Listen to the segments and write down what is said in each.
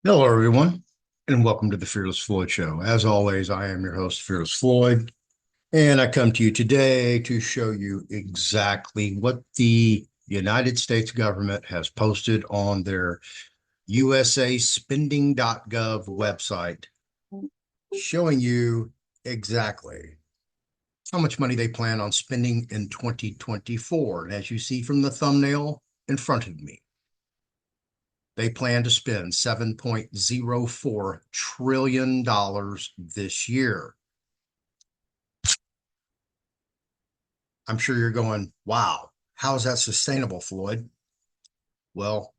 Hello, everyone, and welcome to the Fearless Floyd Show. As always, I am your host, Fearless Floyd, and I come to you today to show you exactly what the United States government has posted on their usaspending.gov website, showing you exactly how much money they plan on spending in 2024. And as you see from the thumbnail in front of me, they plan to spend $7.04 trillion this year. I'm sure you're going, wow, how is that sustainable, Floyd? Well,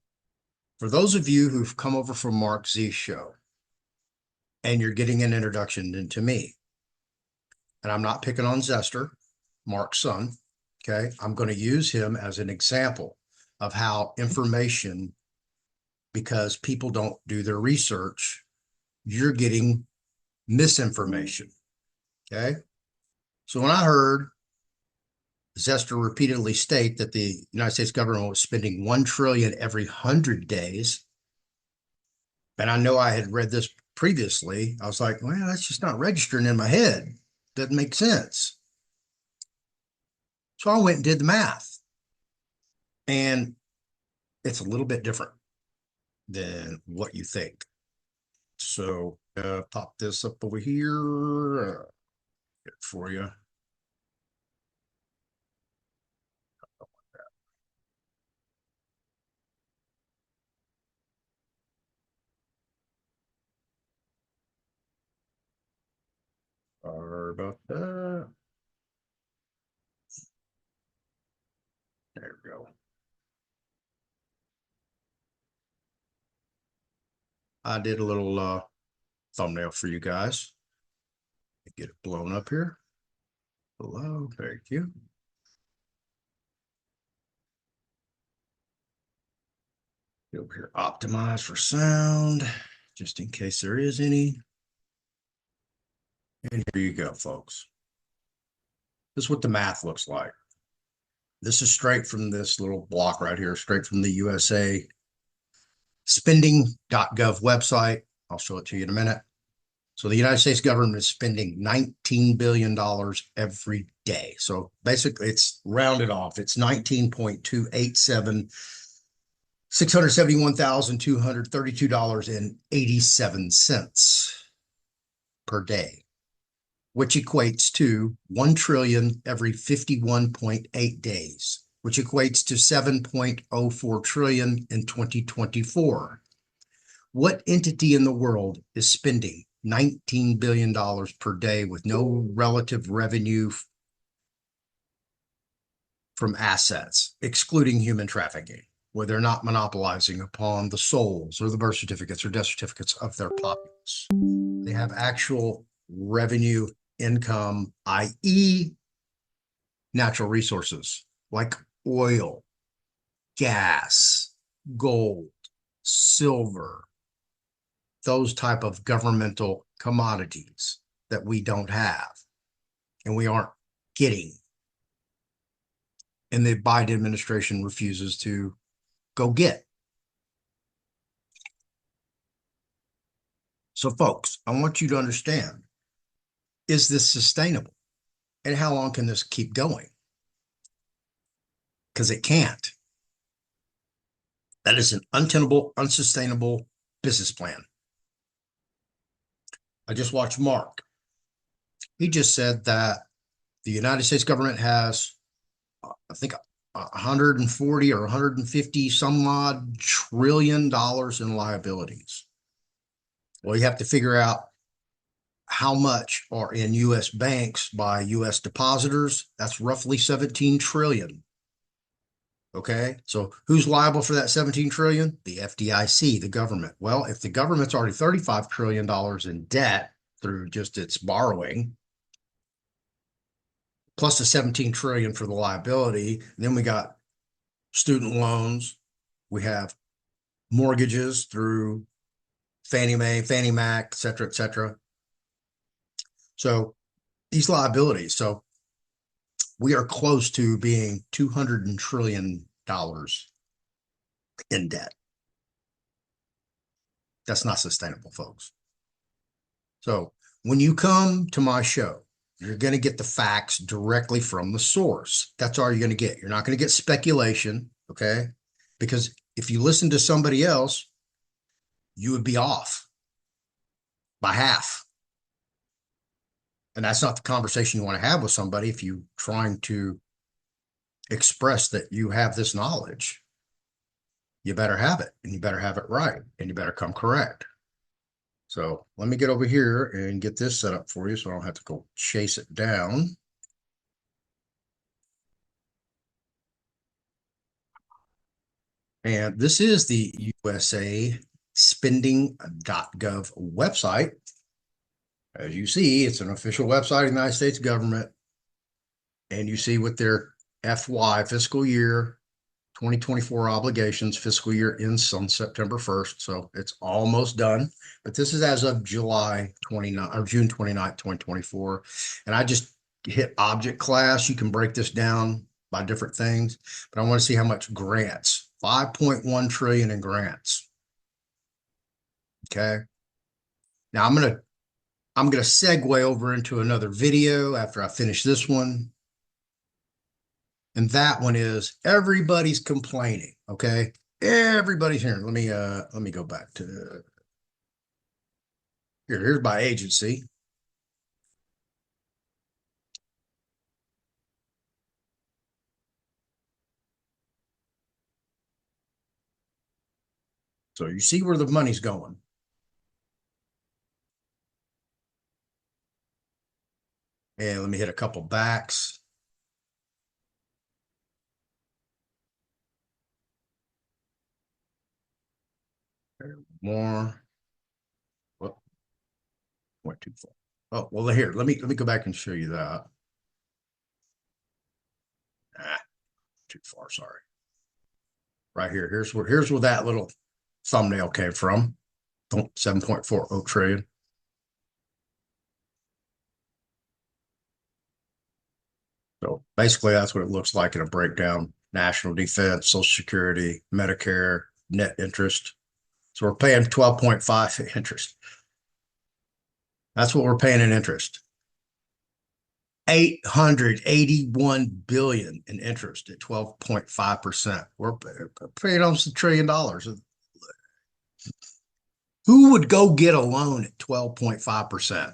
for those of you who've come over from Mark Z's show and you're getting an introduction into me, and I'm not picking on Zester, Mark's son, okay? I'm going to use him as an example of how information, because people don't do their research, you're getting misinformation, okay? So when I heard Zester repeatedly state that the United States government was spending 1 trillion every 100 days, and I know I had read this previously, I was like, well, that's just not registering in my head. Doesn't make sense. So I went and did the math, and it's a little bit different than what you think. So pop this up over here for you. Sorry about that. There we go. I did a little thumbnail for you guys. Get it blown up here. Hello, thank you. Get over here, optimize for sound, just in case there is any. And here you go, folks. This is what the math looks like. This is straight from this little block right here, straight from the USA spending.gov website. I'll show it to you in a minute. So the United States government is spending $19 billion every day. So basically it's rounded off. It's 19.287, $671,232.87 per day, which equates to 1 trillion every 51.8 days, which equates to 7.04 trillion in 2024. What entity in the world is spending $19 billion per day with no relative revenue from assets, excluding human trafficking, where they're not monopolizing upon the souls or the birth certificates or death certificates of their populace? They have actual revenue income, i.e., natural resources like oil, gas, gold, silver, those type of governmental commodities that we don't have and we aren't getting. And the Biden administration refuses to go get. So, folks, I want you to understand, is this sustainable? And how long can this keep going? Because it can't. That is an untenable, unsustainable business plan. I just watched Mark. He just said that the United States government has, I think, 140 or 150 some odd trillion dollars in liabilities. Well, you have to figure out how much are in U.S. banks by U.S. depositors. That's roughly 17 trillion. Okay, so who's liable for that 17 trillion? The FDIC, the government. Well, if the government's already $35 trillion in debt through just its borrowing, plus the 17 trillion for the liability, then we got student loans, we have mortgages through Fannie Mae, Fannie Mac, et cetera, et cetera. So these liabilities, so we are close to being $200 trillion in debt. That's not sustainable, folks. So when you come to my show, you're going to get the facts directly from the source. That's all you're going to get. You're not going to get speculation, okay? Because if you listen to somebody else, you would be off by half. And that's not the conversation you want to have with somebody if you're trying to express that you have this knowledge. You better have it, and you better have it right, and you better come correct. So let me get over here and get this set up for you so I don't have to go chase it down. And this is the USA spending.gov website. As you see, it's an official website of the United States government. And you see with their FY fiscal year 2024 obligations, fiscal year ends on September 1st. So it's almost done. But this is as of July 29 or June 29th, 2024. And I just hit object class. You can break this down by different things, but I want to see how much grants. 5.1 trillion in grants. Okay. Now I'm gonna segue over into another video after I finish this one. And that one is everybody's complaining. Okay. Everybody's hearing. Let me go back to here. Here's my agency. So you see where the money's going. And let me hit a couple backs. More. What? Went too far. Oh, well, here, let me go back and show you that. Too far, sorry. Right here. Here's where that little thumbnail came from. 7.40 trillion. So basically that's what it looks like in a breakdown. National defense, Social Security, Medicare, net interest. So we're paying 12.5 interest. That's what we're paying in interest. 881 billion in interest at 12.5%. We're paying almost $1 trillion. Who would go get a loan at 12.5%?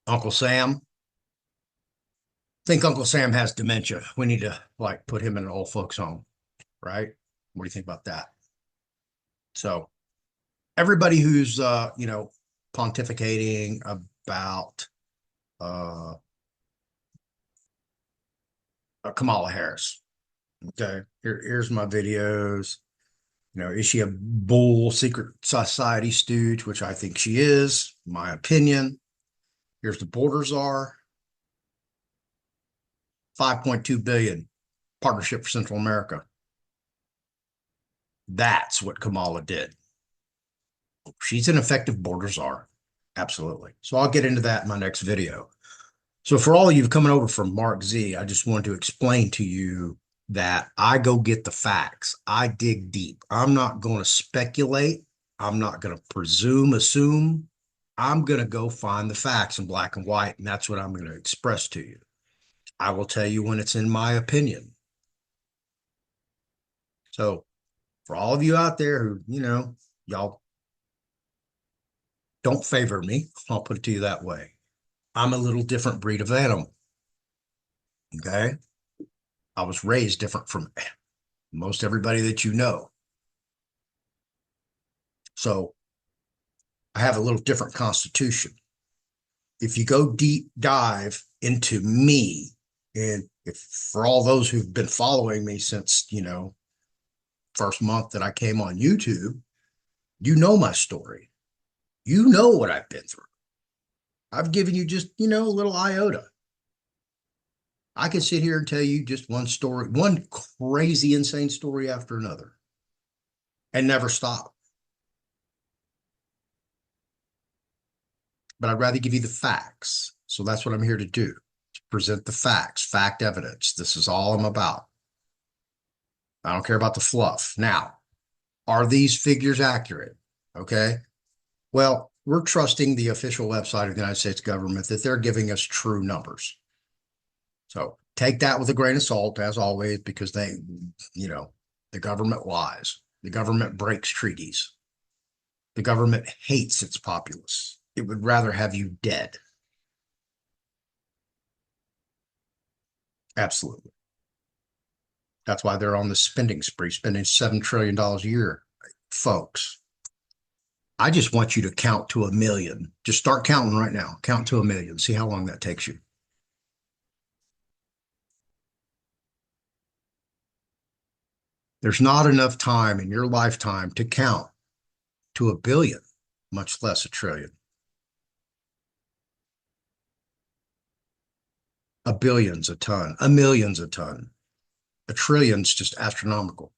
Uncle Sam? Think Uncle Sam has dementia. We need to like put him in an old folks home, right? What do you think about that? So everybody who's pontificating about Kamala Harris. Okay, here's my videos. Is she a bull secret society stooge, which I think she is, my opinion. Here's the borders are 5.2 billion partnership for Central America. That's what Kamala did. She's an effective border czar. Absolutely. So I'll get into that in my next video. So for all of you coming over from Mark Z, I just wanted to explain to you that I go get the facts. I dig deep. I'm not going to speculate. I'm not going to assume. I'm going to go find the facts in black and white, and that's what I'm going to express to you. I will tell you when it's in my opinion. So for all of you out there who, y'all don't favor me, I'll put it to you that way. I'm a little different breed of animal. Okay. I was raised different from most everybody that you know. So I have a little different constitution. If you go deep dive into me, and if for all those who've been following me since, first month that I came on YouTube, you know my story. You know what I've been through. I've given you just, a little iota. I could sit here and tell you just one story, one crazy, insane story after another, and never stop. But I'd rather give you the facts. So that's what I'm here to do, to present the facts, fact evidence. This is all I'm about. I don't care about the fluff. Now, are these figures accurate? Okay. Well, we're trusting the official website of the United States government that they're giving us true numbers. So take that with a grain of salt, as always, because you know, the government lies. The government breaks treaties. The government hates its populace. It would rather have you dead. Absolutely. That's why they're on the spending spree, spending $7 trillion a year. Folks, I just want you to count to 1 million. Just start counting right now. Count to 1 million. See how long that takes you. There's not enough time in your lifetime to count to 1 billion, much less 1 trillion. A billion's a ton. A million's a ton. 1 trillion's just astronomical.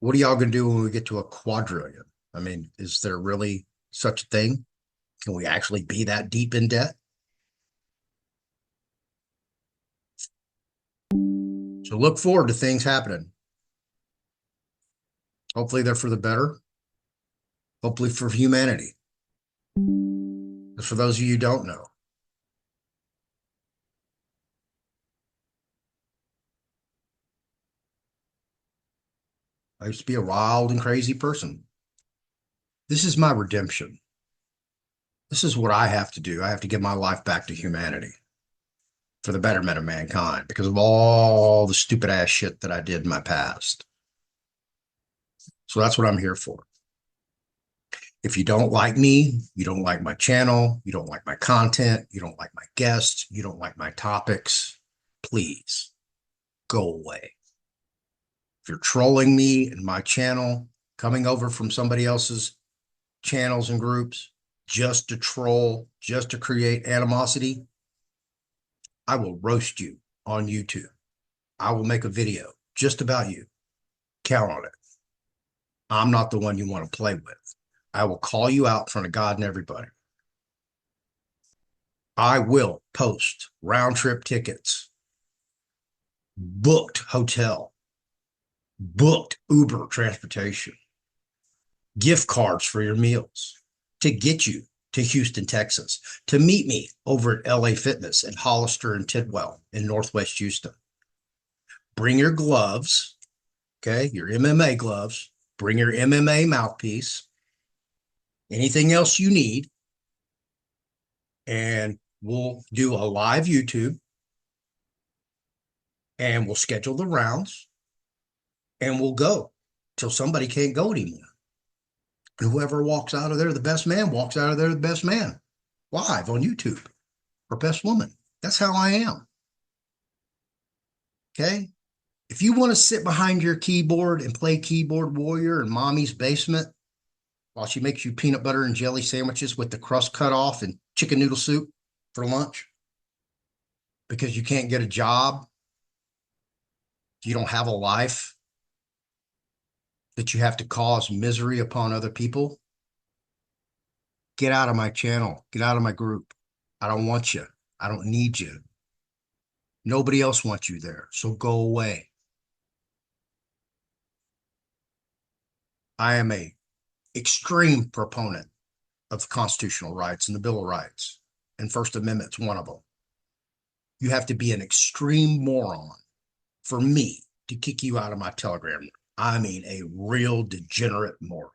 What are y'all going to do when we get to a quadrillion? I mean, is there really such a thing? Can we actually be that deep in debt? So look forward to things happening. Hopefully they're for the better. Hopefully for humanity. But for those of you who don't know, I used to be a wild and crazy person. This is my redemption. This is what I have to do. I have to give my life back to humanity for the betterment of mankind because of all the stupid ass shit that I did in my past. So that's what I'm here for. If you don't like me, you don't like my channel, you don't like my content, you don't like my guests, you don't like my topics, please go away. If you're trolling me and my channel, coming over from somebody else's channels and groups just to troll, just to create animosity, I will roast you on YouTube. I will make a video just about you. Count on it. I'm not the one you want to play with. I will call you out in front of God and everybody. I will post round trip tickets, booked hotel, booked Uber transportation, gift cards for your meals to get you to Houston, Texas, to meet me over at LA Fitness at Hollister and Tidwell in Northwest Houston. Bring your gloves, okay, your MMA gloves, bring your MMA mouthpiece, anything else you need, and we'll do a live YouTube and we'll schedule the rounds and we'll go till somebody can't go anymore. And whoever walks out of there, the best man walks out of there, the best man, live on YouTube, or best woman. That's how I am. Okay. If you want to sit behind your keyboard and play keyboard warrior in mommy's basement while she makes you peanut butter and jelly sandwiches with the crust cut off and chicken noodle soup for lunch because you can't get a job, you don't have a life, that you have to cause misery upon other people, get out of my channel, get out of my group. I don't want you. I don't need you. Nobody else wants you there, so go away. I am a extreme proponent of constitutional rights and the Bill of Rights, and First Amendment's one of them. You have to be an extreme moron for me to kick you out of my Telegram. I mean, a real degenerate moron.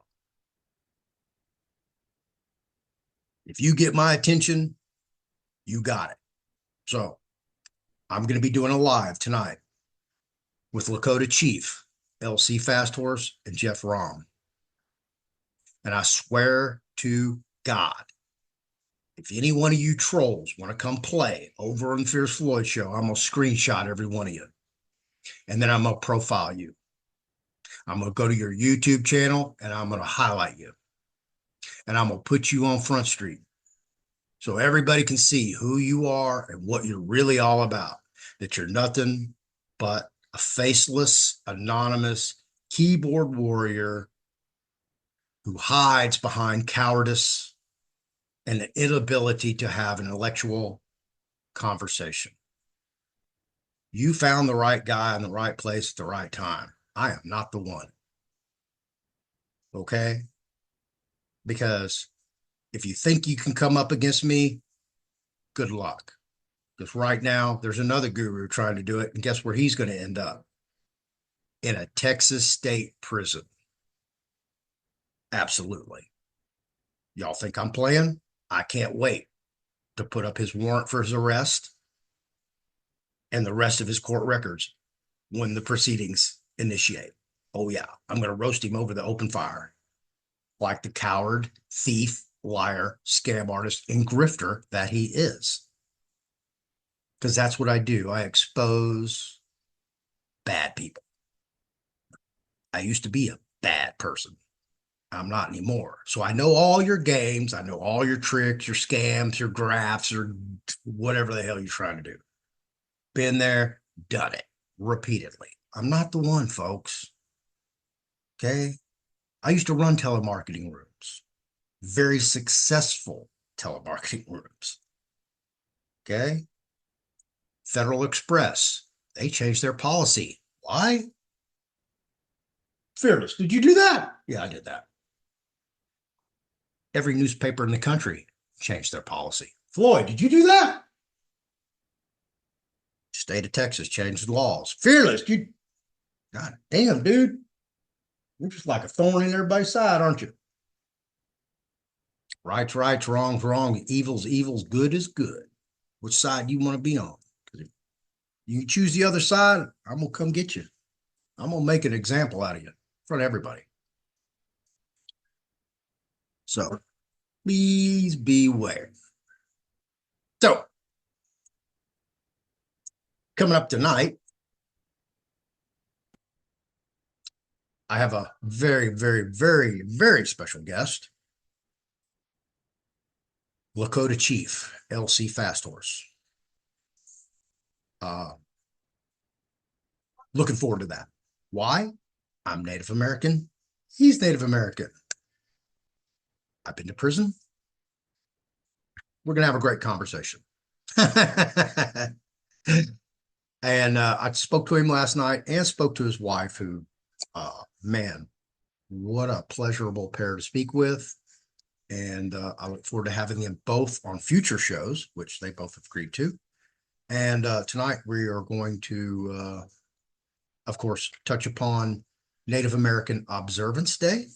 If you get my attention, you got it. So I'm going to be doing a live tonight with Lakota Chief, LC Fast Horse, and Jeff Rom. And I swear to God, if any one of you trolls want to come play over on the Fierce Floyd Show, I'm going to screenshot every one of you. And then I'm going to profile you. I'm going to go to your YouTube channel and I'm going to highlight you. And I'm going to put you on Front Street so everybody can see who you are and what you're really all about. That you're nothing but a faceless, anonymous keyboard warrior who hides behind cowardice and the inability to have an intellectual conversation. You found the right guy in the right place at the right time. I am not the one. Okay? Because if you think you can come up against me, good luck. Because right now, there's another guru trying to do it. And guess where he's going to end up? In a Texas state prison. Absolutely. Y'all think I'm playing? I can't wait to put up his warrant for his arrest and the rest of his court records when the proceedings initiate. Oh, yeah. I'm going to roast him over the open fire like the coward, thief, liar, scam artist, and grifter that he is. Because that's what I do. I expose bad people. I used to be a bad person. I'm not anymore. So I know all your games. I know all your tricks, your scams, your grafts, or whatever the hell you're trying to do. Been there, done it repeatedly. I'm not the one, folks. Okay. I used to run telemarketing rooms, very successful telemarketing rooms. Okay. Federal Express, they changed their policy. Why? Fearless. Did you do that? Yeah, I did that. Every newspaper in the country changed their policy. Floyd, did you do that? State of Texas changed the laws. Fearless, you, God damn, dude. You're just like a thorn in everybody's side, aren't you? Right's right, wrong's wrong, evil's evil, good is good. Which side do you want to be on? If you choose the other side, I'm going to come get you. I'm going to make an example out of you in front of everybody. So please beware. So coming up tonight, I have a very, very, very, very special guest, Lakota Chief, LC Fast Horse. Looking forward to that. Why? I'm Native American. He's Native American. I've been to prison. We're going to have a great conversation. And I spoke to him last night and spoke to his wife, who, man, what a pleasurable pair to speak with. And I look forward to having them both on future shows, which they both have agreed to. And tonight we are going to, of course, touch upon Native American Observance Day.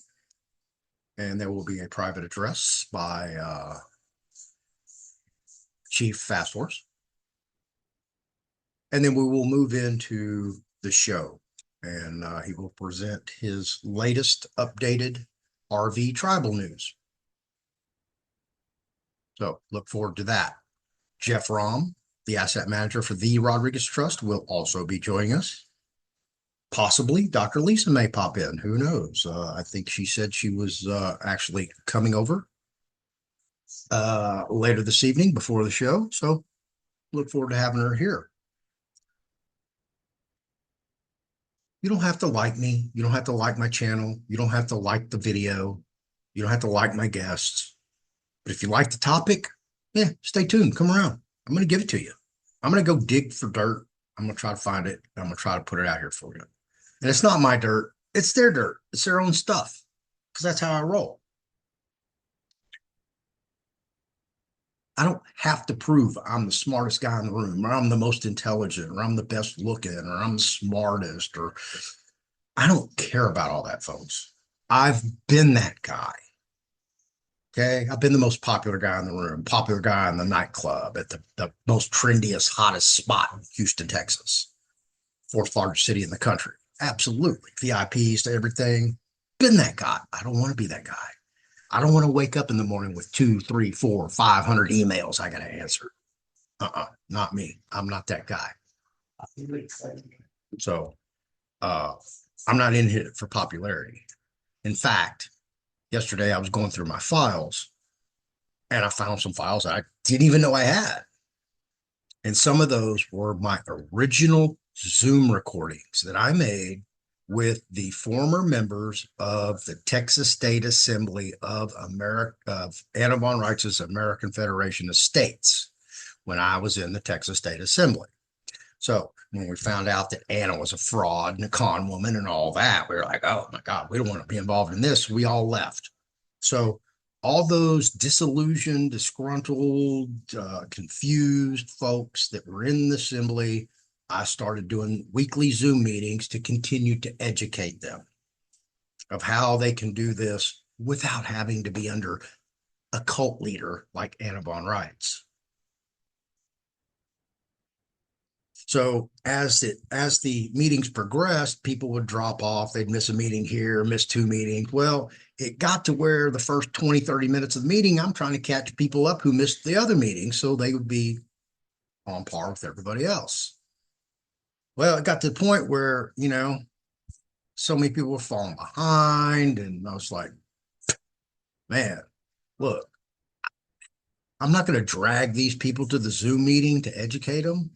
And there will be a private address by Chief Fast Horse. And then we will move into the show. And he will present his latest updated RV tribal news. So look forward to that. Jeff Rom, the asset manager for the Rodriguez Trust, will also be joining us. Possibly Dr. Lisa may pop in. Who knows? I think she said she was actually coming over later this evening before the show. So look forward to having her here. You don't have to like me. You don't have to like my channel. You don't have to like the video. You don't have to like my guests. But if you like the topic, yeah, stay tuned. Come around. I'm going to give it to you. I'm going to go dig for dirt. I'm going to try to find it. I'm going to try to put it out here for you. And it's not my dirt. It's their dirt. It's their own stuff. Because that's how I roll. I don't have to prove I'm the smartest guy in the room, or I'm the most intelligent, or I'm the best looking, or I'm the smartest, or I don't care about all that, folks. I've been that guy. Okay. I've been the most popular guy in the room, popular guy in the nightclub at the most trendiest, hottest spot in Houston, Texas, fourth largest city in the country. Absolutely. VIPs to everything. Been that guy. I don't want to be that guy. I don't want to wake up in the morning with 2, 3, 4, 500 emails I got to answer. Not me. I'm not that guy. So I'm not in here for popularity. In fact, yesterday I was going through my files and I found some files that I didn't even know I had. And some of those were my original Zoom recordings that I made with the former members of the Texas State Assembly of America, of Anna Von Reitz's American Federation of States, when I was in the Texas State Assembly. So when we found out that Anna was a fraud and a con woman and all that, we were like, oh my God, we don't want to be involved in this. We all left. So all those disillusioned, disgruntled, confused folks that were in the assembly, I started doing weekly Zoom meetings to continue to educate them of how they can do this without having to be under a cult leader like Anna von Reitz. So as the meetings progressed, people would drop off. They'd miss a meeting here, miss two meetings. Well, it got to where the first 20, 30 minutes of the meeting, I'm trying to catch people up who missed the other meeting so they would be on par with everybody else. Well, it got to the point where, so many people were falling behind. And I was like, man, look, I'm not going to drag these people to the Zoom meeting to educate them.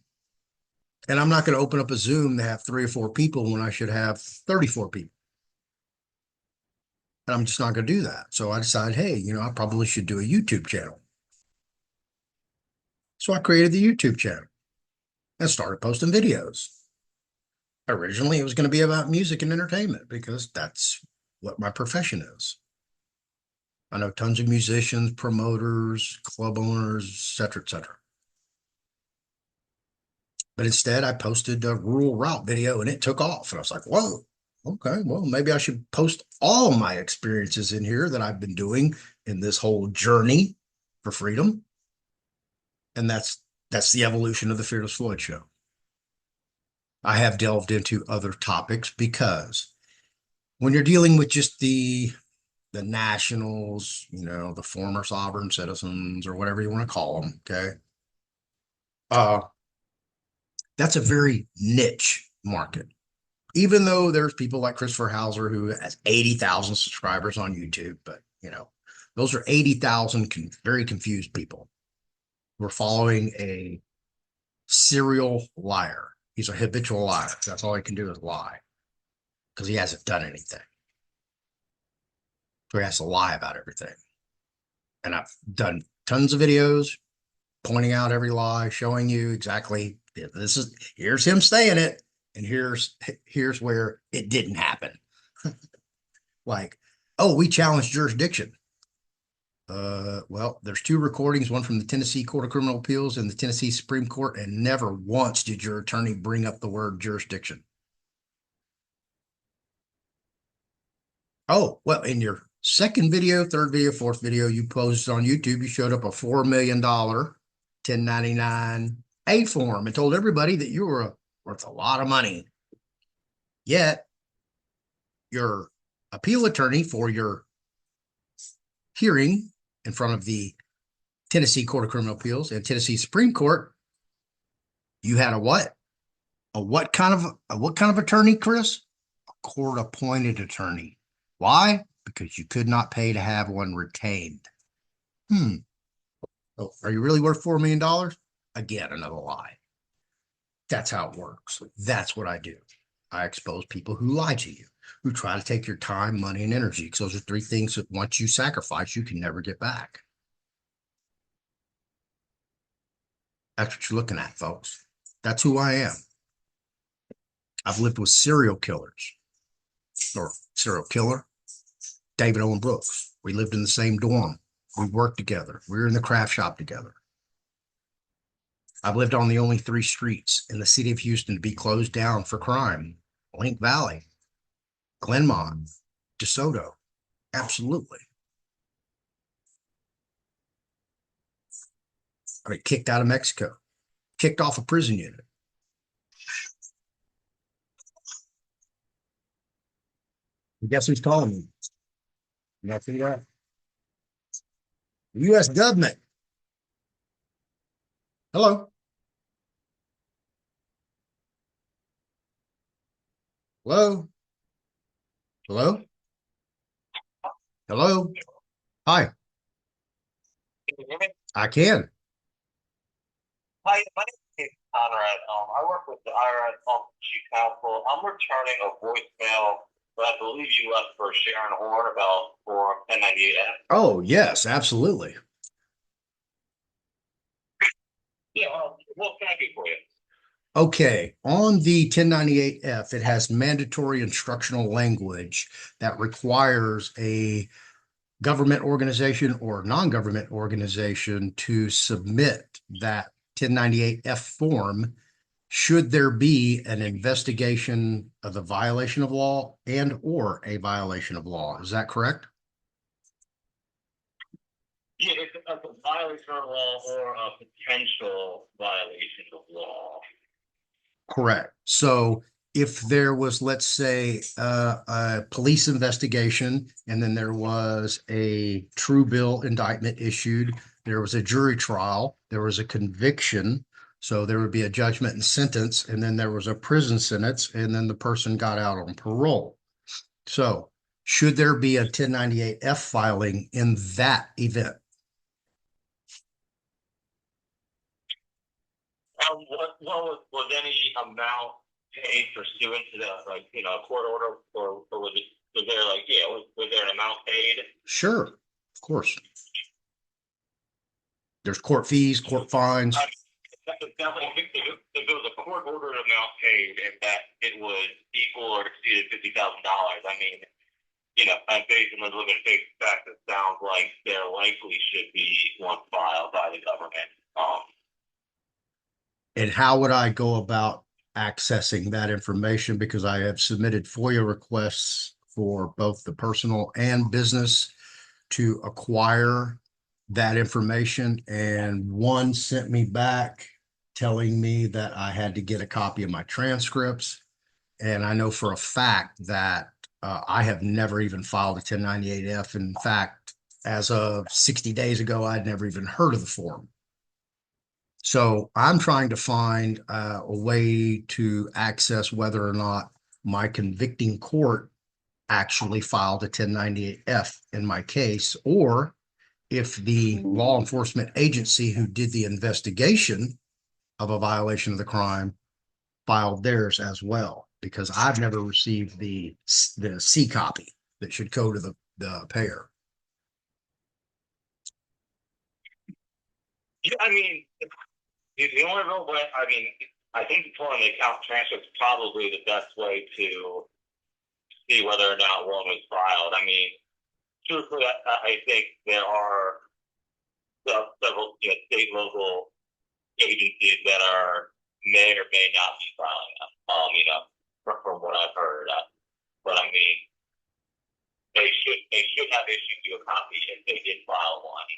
And I'm not going to open up a Zoom to have 3 or 4 people when I should have 34 people. And I'm just not going to do that. So I decided, hey, I probably should do a YouTube channel. So I created the YouTube channel and started posting videos. Originally, it was going to be about music and entertainment because that's what my profession is. I know tons of musicians, promoters, club owners, et cetera, et cetera. But instead, I posted a rural route video and it took off. And I was like, whoa, okay, well, maybe I should post all my experiences in here that I've been doing in this whole journey for freedom. And that's the evolution of the Fearless Floyd Show. I have delved into other topics because when you're dealing with just the nationals, the former sovereign citizens or whatever you want to call them, okay? That's a very niche market. Even though there's people like Christopher Hauser who has 80,000 subscribers on YouTube, but those are 80,000 very confused people. We're following a serial liar. He's a habitual liar. That's all he can do is lie because he hasn't done anything. So he has to lie about everything. And I've done tons of videos pointing out every lie, showing you exactly here's him saying it, and here's where it didn't happen. Like, oh, we challenged jurisdiction. Well, there's 2 recordings, one from the Tennessee Court of Criminal Appeals and the Tennessee Supreme Court, and never once did your attorney bring up the word jurisdiction. Oh, well, in your second video, third video, fourth video you posted on YouTube, you showed up a $4 million 1099-A form and told everybody that you were worth a lot of money. Yet, your appeal attorney for your hearing in front of the Tennessee Court of Criminal Appeals and Tennessee Supreme Court, you had a what? What kind of attorney, Chris? A court-appointed attorney. Why? Because you could not pay to have one retained. Oh, are you really worth $4 million? Again, another lie. That's how it works. That's what I do. I expose people who lie to you, who try to take your time, money, and energy, because those are 3 things that once you sacrifice, you can never get back. That's what you're looking at, folks. That's who I am. I've lived with serial killers, or serial killer, David Owen Brooks. We lived in the same dorm. We worked together. We were in the craft shop together. I've lived on the only 3 streets in the city of Houston to be closed down for crime. Link Valley, Glenmont, DeSoto. Absolutely. I got kicked out of Mexico, kicked off a prison unit. Guess who's calling me? You not see that? The U.S. government. Hello. Hello. Hello. Hello. Hi. Can you hear me? I can. Hi, my name is Conrad. I work with the IRS Chief Counsel. I'm returning a voicemail that I believe you left for Sharon Horn about for 1098F. Oh, yes, absolutely. Yeah, what can I do for you? Okay, on the 1098-F, it has mandatory instructional language that requires a government organization or non-government organization to submit that 1098-F form should there be an investigation of the violation of law and or a violation of law. Is that correct? Yeah, it's a violation of law or a potential violation of law. Correct. So if there was, let's say, a police investigation, and then there was a true bill indictment issued, there was a jury trial, there was a conviction, so there would be a judgment and sentence, and then there was a prison sentence, and then the person got out on parole. So should there be a 1098-F filing in that event? Was any amount paid pursuant to the court order, or was there was there an amount paid? Sure, of course. There's court fees, court fines. Definitely, if it was a court ordered amount paid and that it was equal or exceeded $50,000, I mean, I'm based on the limited fact, it sounds like there likely should be one filed by the government. And how would I go about accessing that information? Because I have submitted FOIA requests for both the personal and business to acquire that information. And one sent me back telling me that I had to get a copy of my transcripts. And I know for a fact that I have never even filed a 1098-F. In fact, as of 60 days ago, I'd never even heard of the form. So I'm trying to find a way to access whether or not my convicting court actually filed a 1098-F in my case, or if the law enforcement agency who did the investigation of a violation of the crime filed theirs as well, because I've never received the C copy that should go to the payer. Yeah, I mean, the only real way, I mean, I think pulling the account transcript is probably the best way to see whether or not one was filed. I mean, truthfully, I think there are several state local agencies that may or may not be filing them. From what I've heard. But I mean, they should have issued you a copy if they did file one.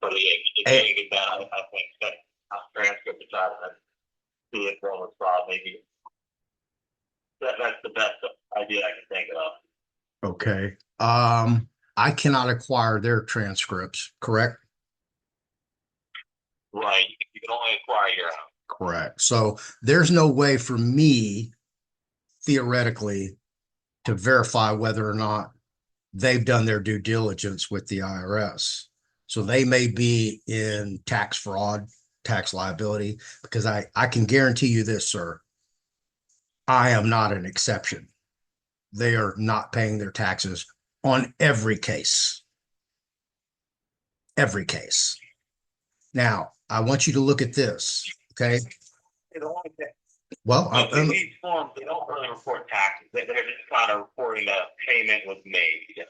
But yeah, if you can get that, I think that transcript to try to see if one was filed. Maybe that's the best idea I can think of. Okay. I cannot acquire their transcripts, correct? Right. You can only acquire your own. Correct. So there's no way for me, theoretically, to verify whether or not they've done their due diligence with the IRS. So they may be in tax fraud, tax liability, because I can guarantee you this, sir. I am not an exception. They are not paying their taxes on every case. Every case. Now, I want you to look at this, okay? Well, in these forms, they don't really report taxes. They're just kind of reporting that payment was made.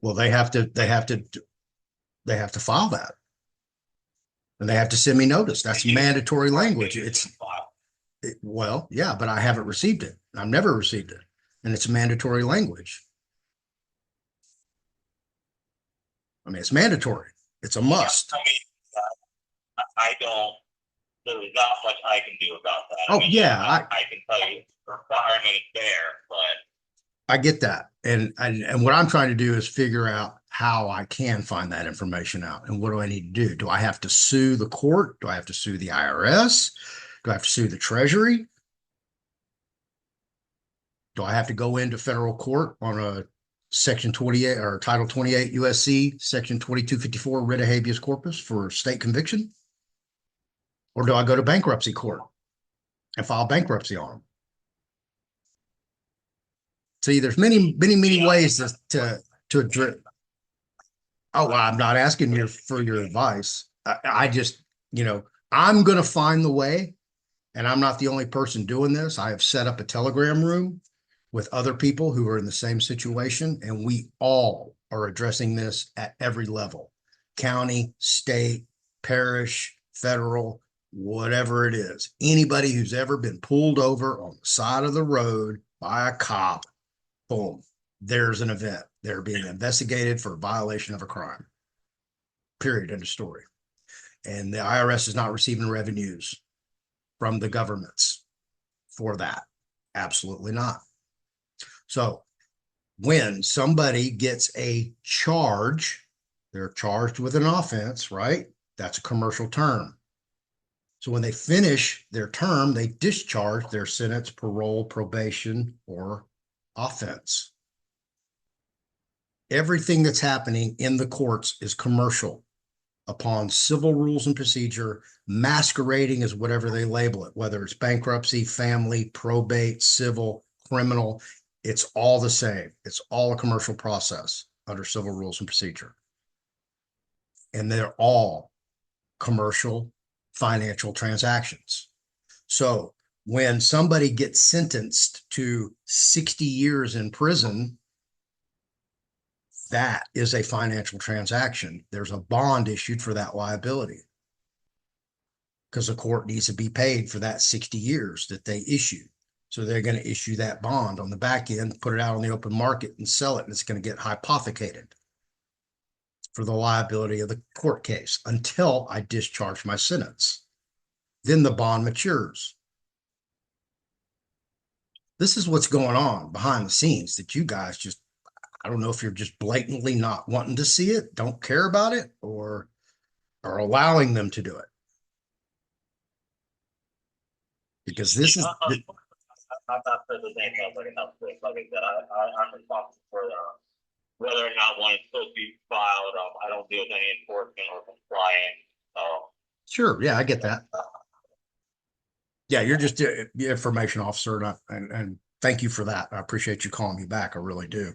Well, they have to file that, and they have to send me notice. That's mandatory language. Well, yeah, but I haven't received it. I've never received it, and it's mandatory language. I mean, it's mandatory. It's a must. I mean, I don't. There's not much I can do about that. Oh, I mean, yeah, I can tell you the requirement is there, but I get that. And what I'm trying to do is figure out how I can find that information out. And what do I need to do? Do I have to sue the court? Do I have to sue the IRS? Do I have to sue the Treasury? Do I have to go into federal court on a Section 28 or Title 28 USC Section 2254 writ of habeas corpus for state conviction? Or do I go to bankruptcy court and file bankruptcy on them? See, there's many ways to address. Oh, well, I'm not asking you for your advice. I just, I'm going to find the way, and I'm not the only person doing this. I have set up a Telegram room with other people who are in the same situation, and we all are addressing this at every level: county, state, parish, federal, whatever it is. Anybody who's ever been pulled over on the side of the road by a cop, boom, there's an event. They're being investigated for a violation of a crime. Period. End of story. And the IRS is not receiving revenues from the governments for that. Absolutely not. So when somebody gets a charge, they're charged with an offense, right? That's a commercial term. So when they finish their term, they discharge their sentence, parole, probation, or offense. Everything that's happening in the courts is commercial upon civil rules and procedure, masquerading as whatever they label it, whether it's bankruptcy, family, probate, civil, criminal. It's all the same. It's all a commercial process under civil rules and procedure. And they're all commercial financial transactions. So when somebody gets sentenced to 60 years in prison, that is a financial transaction. There's a bond issued for that liability because the court needs to be paid for that 60 years that they issued. So they're going to issue that bond on the back end, put it out on the open market and sell it. And it's going to get hypothecated for the liability of the court case until I discharge my sentence. Then the bond matures. This is what's going on behind the scenes that you guys just, I don't know if you're just blatantly not wanting to see it, don't care about it, or are allowing them to do it. Because this is, I'm not sure there's anything else I can help with. Like I said, I'm responsible for whether or not one is supposed to be filed. I don't deal with any enforcement or compliance. sure, yeah, I get that. Yeah, you're just the information officer, and thank you for that. I appreciate you calling me back. I really do.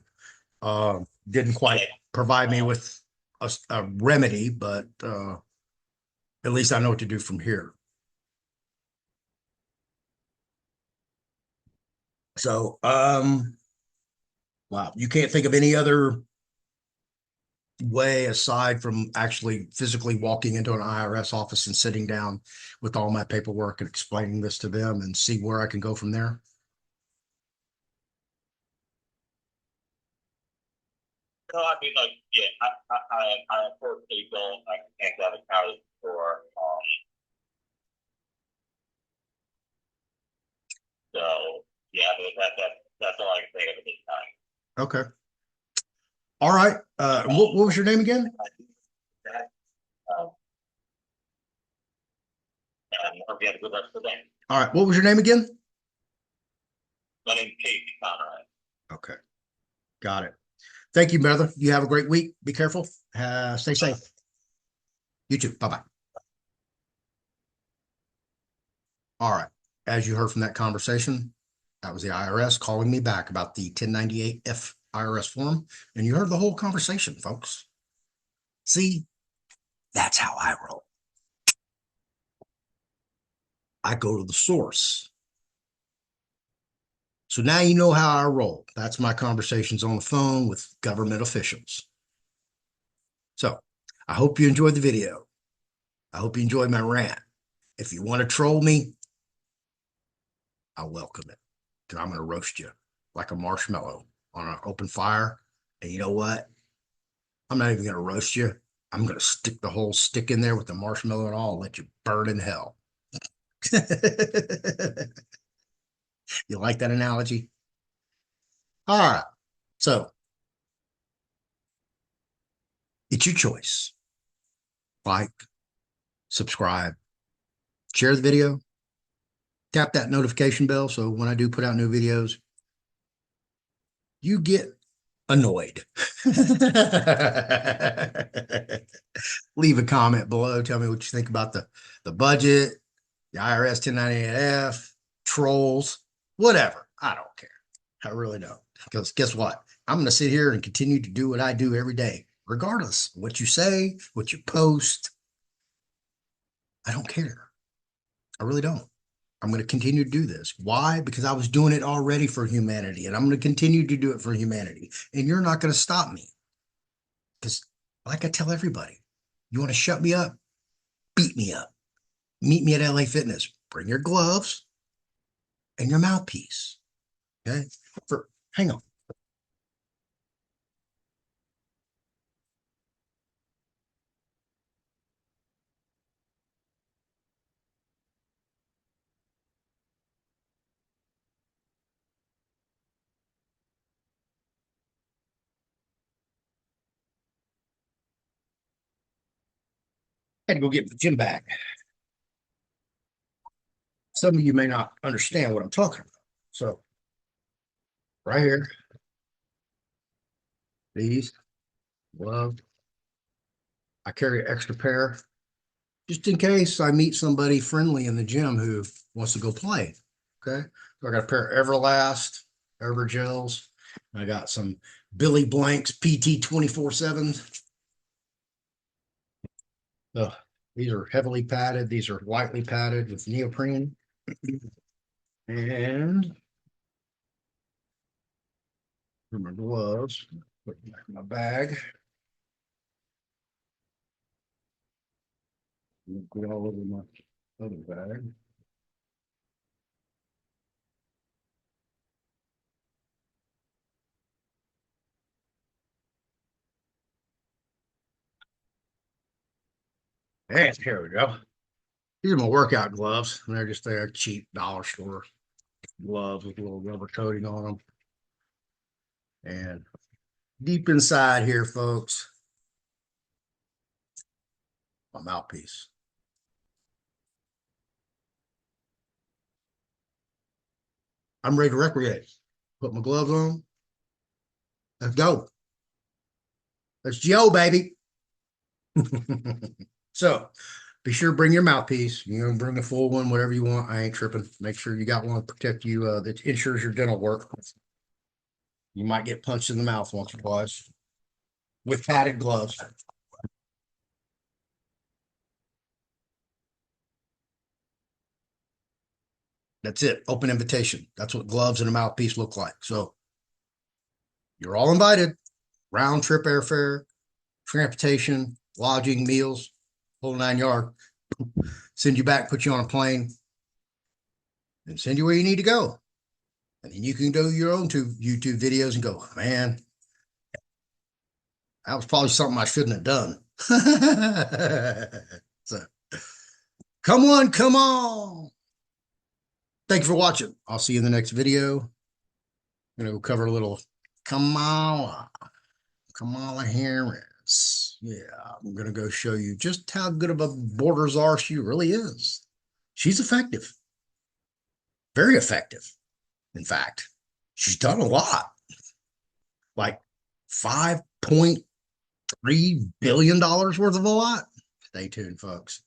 Didn't quite provide me with a remedy, but at least I know what to do from here. So, wow, you can't think of any other way aside from actually physically walking into an IRS office and sitting down with all my paperwork and explaining this to them and see where I can go from there? No, I mean, like, yeah, I unfortunately don't. I can't have accounted for. So, yeah, that's all I can think of at this time. Okay. All right. What was your name again? Um, and I hope you have a good rest of the day. All right. What was your name again? My name's Casey Conrad. Okay. Got it. Thank you, brother. You have a great week. Be careful. Stay safe. You too. Bye-bye. All right. As you heard from that conversation, that was the IRS calling me back about the 1098-F IRS form. And you heard the whole conversation, folks. See, that's how I roll. I go to the source. So now you know how I roll. That's my conversations on the phone with government officials. So I hope you enjoyed the video. I hope you enjoyed my rant. If you want to troll me, I welcome it, because I'm going to roast you like a marshmallow on an open fire. And you know what? I'm not even going to roast you. I'm going to stick the whole stick in there with the marshmallow and all and let you burn in hell. You like that analogy? All right. So it's your choice. Like, subscribe, share the video, tap that notification bell so when I do put out new videos, you get annoyed. Leave a comment below. Tell me what you think about the budget, the IRS 1098-F, trolls, whatever. I don't care. I really don't. Because guess what? I'm going to sit here and continue to do what I do every day, regardless of what you say, what you post. I don't care. I really don't. I'm going to continue to do this. Why? Because I was doing it already for humanity, and I'm going to continue to do it for humanity. And you're not going to stop me. Because, like I tell everybody, you want to shut me up? Beat me up. Meet me at LA Fitness. Bring your gloves and your mouthpiece. Okay? Hang on. I had to go get the gym bag. Some of you may not understand what I'm talking about. So, right here, these gloves. I carry an extra pair just in case I meet somebody friendly in the gym who wants to go play. Okay. So I got a pair of Everlast, Evergels. I got some Billy Blanks PT 24/7s. These are heavily padded. These are lightly padded with neoprene. And for my gloves, put them back in my bag. Go all over my other bag. And here we go. These are my workout gloves. And they're just there, cheap dollar store gloves with a little rubber coating on them. And deep inside here, folks, my mouthpiece. I'm ready to recreate. Put my gloves on. Let's go. Let's go, baby. So be sure to bring your mouthpiece. You know, bring a full one, whatever you want. I ain't tripping. Make sure you got one to protect you that ensures your dental work. You might get punched in the mouth once or twice with padded gloves. That's it. Open invitation. That's what gloves and a mouthpiece look like. So you're all invited. Round trip airfare, transportation, lodging, meals, whole 9 yard. Send you back, put you on a plane, and send you where you need to go. And then you can do your own two YouTube videos and go, man, that was probably something I shouldn't have done. So come on, come on. Thank you for watching. I'll see you in the next video. I'm gonna go cover a little Kamala Harris. Yeah, I'm gonna go show you just how good of a border czar she really is. She's effective, very effective. In fact, she's done a lot, like $5.3 billion worth of a lot. Stay tuned, folks.